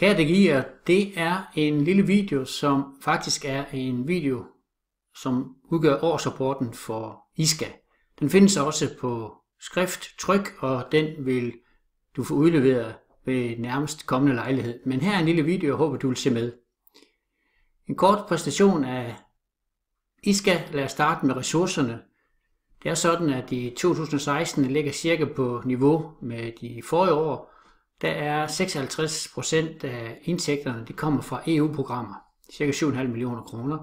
Kære DGI'er, det er en lille video, som faktisk er en video, som udgør årsrapporten for ISCA. Den findes også på skrift, tryk, og den vil du få udleveret ved nærmest kommende lejlighed. Men her er en lille video, jeg håber du vil se med. En kort præsentation af ISCA. Lad os starte med ressourcerne. Det er sådan, at i 2016 ligger cirka på niveau med de forrige år. Der er 56% af indtægterne, de kommer fra EU-programmer, cirka 7,5 millioner kroner.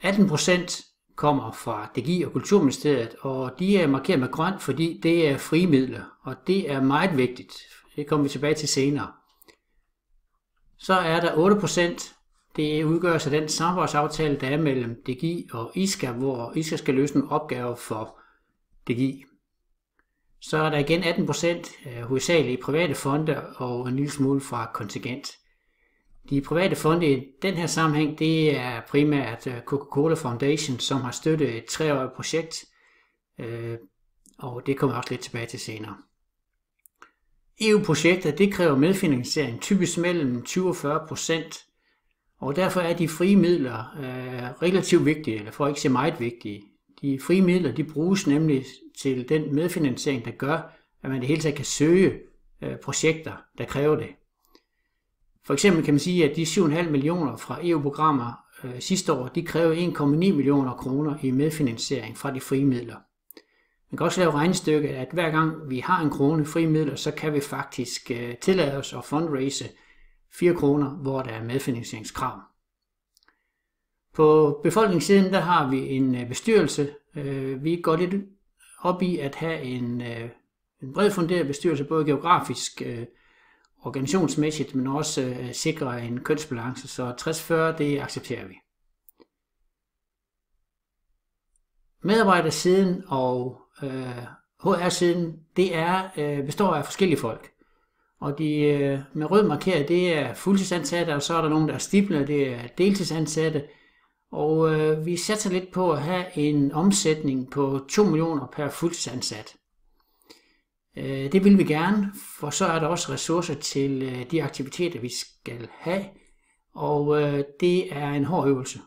18% kommer fra DGI og Kulturministeriet, og de er markeret med grønt, fordi det er frie midler, og det er meget vigtigt. Det kommer vi tilbage til senere. Så er der 8%, det udgøres af den samarbejdsaftale, der er mellem DGI og ISCA, hvor ISCA skal løse nogle opgaver for DGI. Så er der igen 18% hovedsageligt i private fonde og en lille smule fra kontingent. De private fonde i den her sammenhæng, det er primært Coca-Cola Foundation, som har støttet et 3-årigt projekt, og det kommer jeg også lidt tilbage til senere. EU-projekter, det kræver medfinansiering, typisk mellem 20 og 40%, og derfor er de frie midler relativt vigtige, eller for at ikke sige meget vigtige. De frie midler, de bruges nemlig til den medfinansiering, der gør, at man i det hele taget kan søge projekter, der kræver det. For eksempel kan man sige, at de 7,5 millioner fra EU-programmer sidste år, de kræver 1,9 millioner kroner i medfinansiering fra de frie midler. Man kan også lave regnestykket, at hver gang vi har en krone frie midler, så kan vi faktisk tillade os at fundraise 4 kroner, hvor der er medfinansieringskrav. På befolkningssiden, der har vi en bestyrelse. Vi går lidt op i at have en bred funderet bestyrelse, både geografisk, organisationsmæssigt, men også sikre en kønsbalance, så 60-40, det accepterer vi. Medarbejdersiden og HR-siden, det består af forskellige folk. Og de med rød markeret, det er fuldtidsansatte, og så er der nogen, der er stipler, det er deltidsansatte. Og vi satser lidt på at have en omsætning på 2 millioner per fuldtidsansat. Det vil vi gerne, for så er der også ressourcer til de aktiviteter, vi skal have. Og det er en hård øvelse.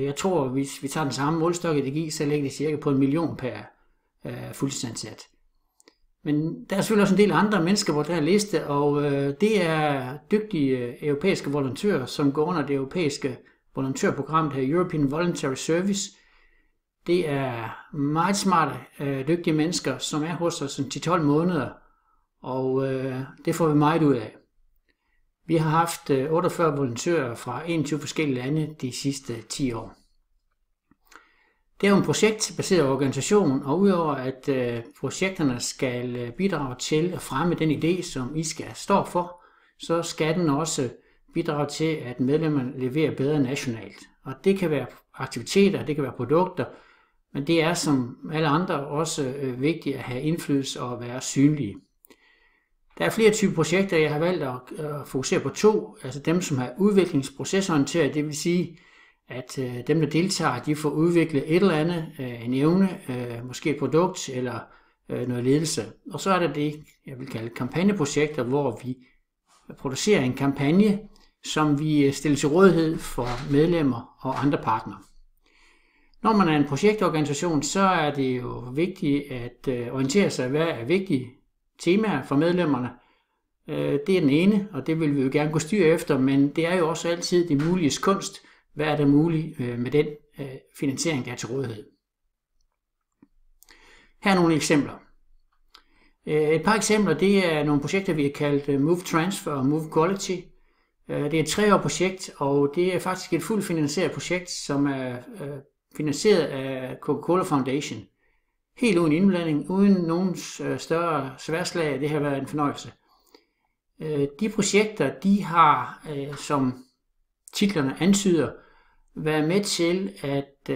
Jeg tror, hvis vi tager den samme målstok i DGI, så ligger det cirka på 1 million per fuldtidsansat. Men der er selvfølgelig også en del andre mennesker på den her liste, og det er dygtige europæiske volontører, som går under det europæiske volontørprogram, der hedder European Voluntary Service. Det er meget smarte, dygtige mennesker, som er hos os 10-12 måneder, og det får vi meget ud af. Vi har haft 48 volontører fra 21 forskellige lande de sidste 10 år. Det er jo en projektbaseret organisation, og udover at projekterne skal bidrage til at fremme den idé, som ISCA står for, så skal den også bidrage til, at medlemmerne leverer bedre nationalt. Og det kan være aktiviteter, det kan være produkter, men det er som alle andre også vigtigt at have indflydelse og være synlige. Der er flere typer projekter, jeg har valgt at fokusere på 2, altså dem, som er udviklingsprocesorienteret, det vil sige, at dem, der deltager, de får udviklet et eller andet, en evne, måske et produkt eller noget ledelse. Og så er der det, jeg vil kalde kampagneprojekter, hvor vi producerer en kampagne, som vi stiller til rådighed for medlemmer og andre partnere. Når man er en projektorganisation, så er det jo vigtigt at orientere sig, hvad er vigtige temaer for medlemmerne. Det er den ene, og det vil vi jo gerne gå styr efter, men det er jo også altid det muliges kunst. Hvad er der muligt med den finansiering, der er til rådighed? Her er nogle eksempler. Et par eksempler, det er nogle projekter, vi har kaldt Move Transfer og Move Quality. Det er et 3-årigt projekt, og det er faktisk et fuldt finansieret projekt, som er finansieret af Coca-Cola Foundation. Helt uden indblanding, uden nogen større sværslag, det har været en fornøjelse. De projekter, de har, som titlerne antyder, været med til at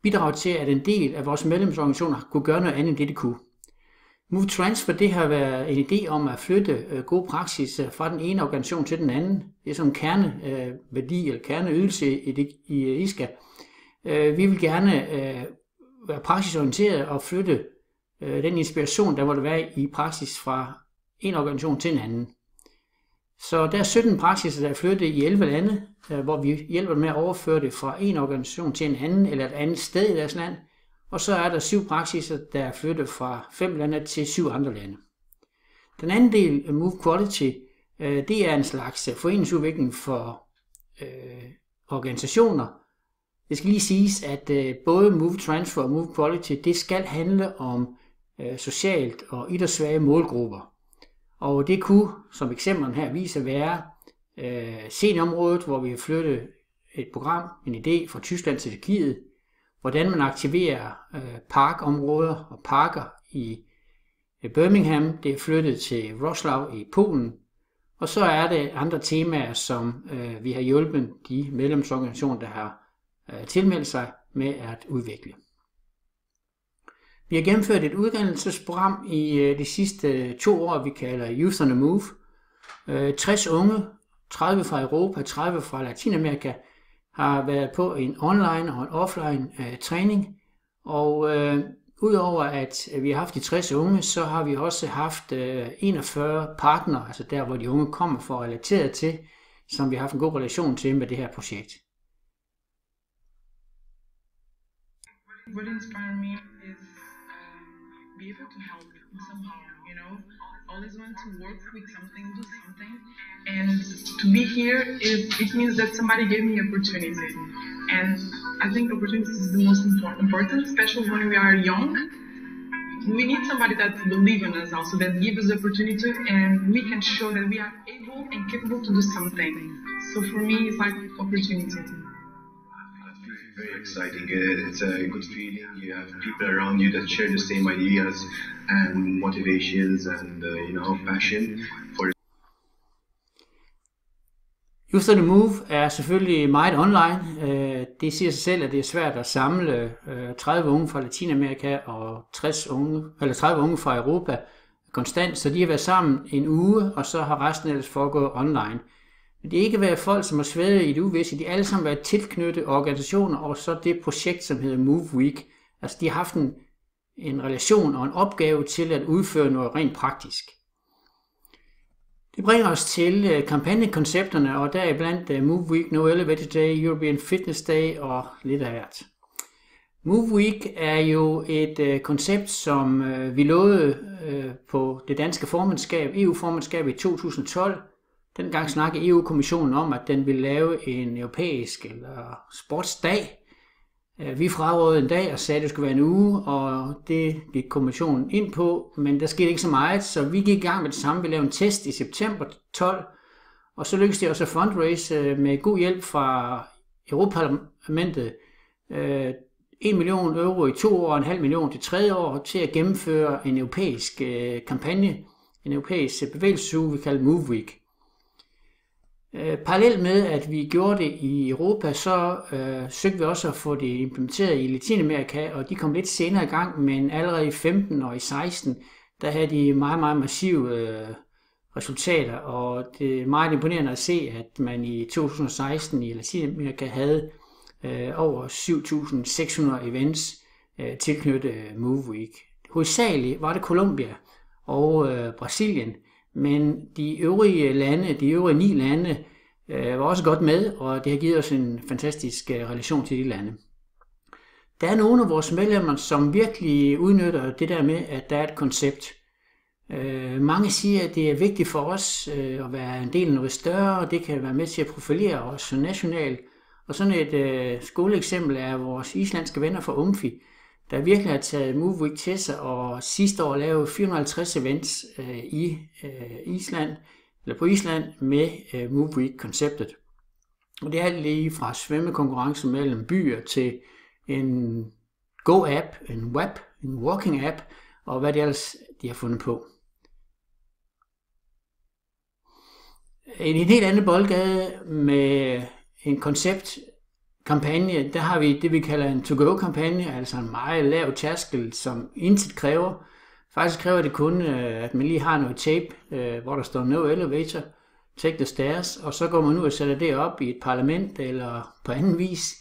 bidrage til, at en del af vores medlemsorganisationer kunne gøre noget andet end det, de kunne. Move Transfer, det har været en idé om at flytte god praksis fra den ene organisation til den anden. Det er sådan en kerneværdi eller kerneydelse i ISCA. Vi vil gerne være praksisorienteret og flytte den inspiration, der måtte være i praksis fra en organisation til en anden. Så der er 17 praksiser, der er flyttet i 11 lande, hvor vi hjælper med at overføre det fra en organisation til en anden eller et andet sted i deres land. Og så er der 7 praksiser, der er flyttet fra 5 lande til 7 andre lande. Den anden del af Move Quality, det er en slags foreningsudvikling for organisationer. Det skal lige siges, at både Move Transfer og Move Quality, det skal handle om socialt og idrætssvage målgrupper. Og det kunne, som eksemplen her viser, være seniorområdet, hvor vi har flyttet et program, en idé fra Tyskland til Tjekkiet, hvordan man aktiverer parkområder og parker i Birmingham, det er flyttet til Wrocław i Polen, og så er det andre temaer, som vi har hjulpet de medlemsorganisationer, der har tilmeldt sig med at udvikle. Vi har gennemført et uddannelsesprogram i de sidste 2 år, vi kalder Youth on the Move. 60 unge, 30 fra Europa, 30 fra Latinamerika, har været på en online og en offline træning. Og udover at vi har haft de 60 unge, så har vi også haft 41 partnere, altså der hvor de unge kommer for relateret til, som vi har haft en god relation til med det her projekt. What inspired me is be able to help somehow, you know, always want to work with something, do something, and to be here, it means that somebody gave me opportunity, and I think opportunity is the most important, especially when we are young. We need somebody that believes in us also, that gives us opportunity, and we can show that we are able and capable to do something. So for me, it's like opportunity. Very exciting. It's a good feeling. You have people around you that share the same ideas and motivations and passion for. Youth on the Move er selvfølgelig meget online. Det siger sig selv, at det er svært at samle 30 unge fra Latinamerika og 30 unge fra Europa konstant, så de har været sammen en uge, og så har resten ellers foregået online. Men det er ikke været folk, som har svævet i det uvisse. De har alle sammen været tilknyttet organisationer, og så det projekt, som hedder Move Week. Altså de har haft en relation og en opgave til at udføre noget rent praktisk. Det bringer os til kampagnekoncepterne, og der er blandt Move Week, No Elevator Day, European Fitness Day og lidt af hvert. Move Week er jo et koncept, som vi lovede på det danske formandskab, EU-formandskab i 2012. Dengang snakkede EU-kommissionen om, at den ville lave en europæisk eller sportsdag. Vi frarådede en dag og sagde, at det skulle være en uge, og det gik kommissionen ind på, men der skete ikke så meget, så vi gik i gang med det samme. Vi lavede en test i september 12, og så lykkedes det også at fundraise med god hjælp fra Europaparlamentet 1 million euro i 2 år og 0,5 million til 3 år til at gennemføre en europæisk kampagne, en europæisk bevægelsesuge, vi kalder Move Week. Parallelt med, at vi gjorde det i Europa, så søgte vi også at få det implementeret i Latinamerika, og de kom lidt senere i gang, men allerede i 15 og i 16, der havde de meget, meget massive resultater, og det er meget imponerende at se, at man i 2016 i Latinamerika havde over 7.600 events tilknyttet Move Week. Hovedsageligt var det Colombia og Brasilien, men de øvrige 9 lande, var også godt med, og det har givet os en fantastisk relation til de lande. Der er nogle af vores medlemmer, som virkelig udnytter det der med, at der er et koncept. Mange siger, at det er vigtigt for os at være en del af noget større, og det kan være med til at profilere os nationalt. Og sådan et skoleeksempel er vores islandske venner fra UMFI, der virkelig har taget Move Week til sig, og sidste år lavede 450 events på Island med Move Week-konceptet. Og det er alt lige fra svømmekonkurrence mellem byer til en Go-app, en web, en walking-app, og hvad det ellers de har fundet på. En helt anden boldgade med en konceptkampagne, der har vi det, vi kalder en to-go-kampagne, altså en meget lav tærskel, som intet kræver. Faktisk kræver det kun, at man lige har noget tape, hvor der står no elevator, take the stairs, og så går man ud og sætter det op i et parlament eller på anden vis.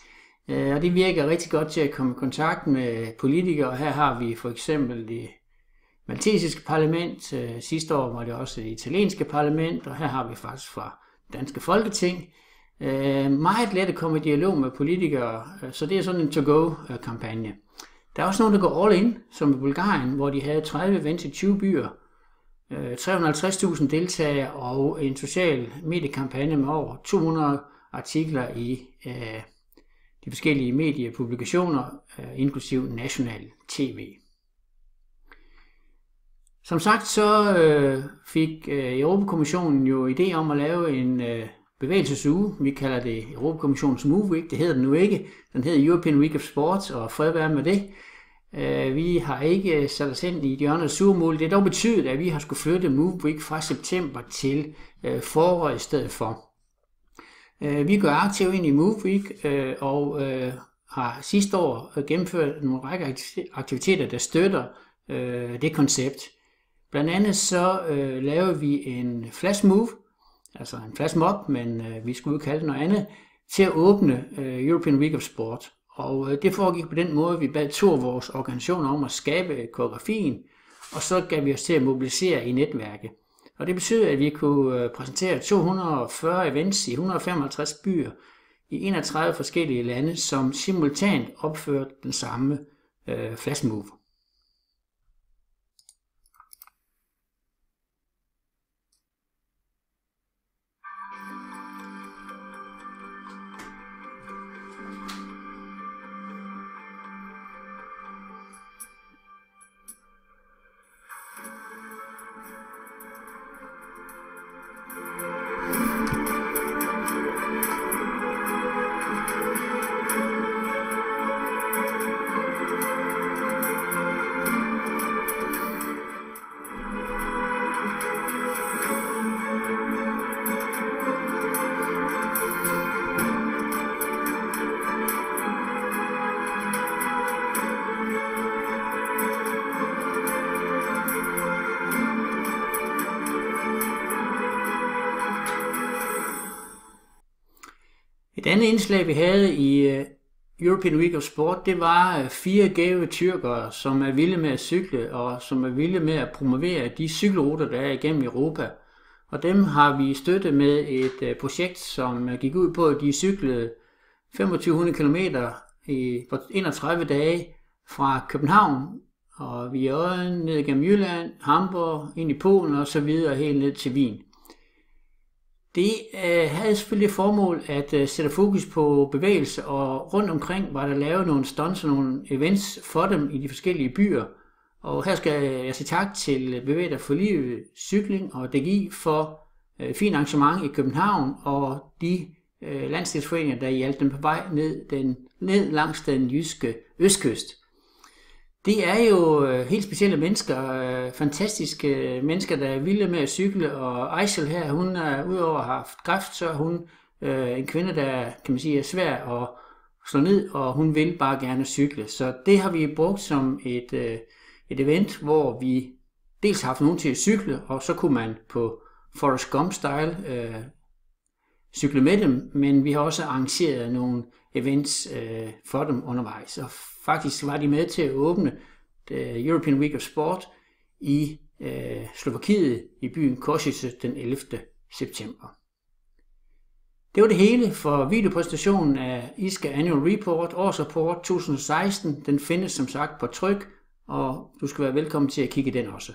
Og det virker rigtig godt til at komme i kontakt med politikere. Her har vi for eksempel maltesiske parlament. Sidste år var det også det italienske parlament, og her har vi faktisk fra danske folketing. Meget let at komme i dialog med politikere, så det er sådan en to-go-kampagne. Der er også nogen, der går all in, som i Bulgarien, hvor de havde 30 events i 20 byer, 350.000 deltagere og en social mediekampagne med over 200 artikler i de forskellige mediepublikationer, inklusiv national tv. Som sagt så fik Europakommissionen jo idé om at lave en bevægelsesuge. Vi kalder det Europakommissionens Move Week. Det hedder den nu ikke. Den hedder European Week of Sports, og fred være med det. Vi har ikke sat os ind i de andre surmål. Det er dog betydet, at vi har skulle flytte Move Week fra september til forår i stedet for. Vi går aktivt ind i Move Week og har sidste år gennemført nogle række aktiviteter, der støtter det koncept. Blandt andet så lavede vi en flash move, altså en flash mob, men vi skulle jo kalde det noget andet, til at åbne European Week of Sport. Og det foregik på den måde, vi bad to af vores organisationer om at skabe koreografien, og så gav vi os til at mobilisere i netværket. Og det betyder, at vi kunne præsentere 240 events i 155 byer i 31 forskellige lande, som simultant opførte den samme flash move. Et andet indslag, vi havde i European Week of Sport, det var 4 gave tyrkere, som er vilde med at cykle, og som er vilde med at promovere de cykelruter, der er igennem Europa. Og dem har vi støttet med et projekt, som gik ud på, at de cyklede 2500 km på 31 dage fra København og via Odden, ned gennem Jylland, Hamburg, ind i Polen og så videre helt ned til Wien. Det havde selvfølgelig formål at sætte fokus på bevægelse, og rundt omkring var der lavet nogle stunts og nogle events for dem i de forskellige byer. Og her skal jeg sige tak til Bevægelser for Livet, Cykling og DGI for fint arrangement i København, og de landsdelsforeninger, der hjalp dem på vej ned langs den jyske østkyst. Det er jo helt specielle mennesker, fantastiske mennesker, der er vilde med at cykle, og Aysel her, hun er udover at have haft kræft, så er hun en kvinde, der kan man sige er svær at slå ned, og hun vil bare gerne cykle. Så det har vi brugt som et event, hvor vi dels har haft nogen til at cykle, og så kunne man på Forrest Gump-style cykle med dem, men vi har også arrangeret nogle events for dem undervejs. Og faktisk var de med til at åbne European Week of Sport i Slovakiet i byen Košice den 11. september. Det var det hele for videopræsentationen af ISCA Annual Report, årsrapport 2016. Den findes som sagt på tryk, og du skal være velkommen til at kigge den også.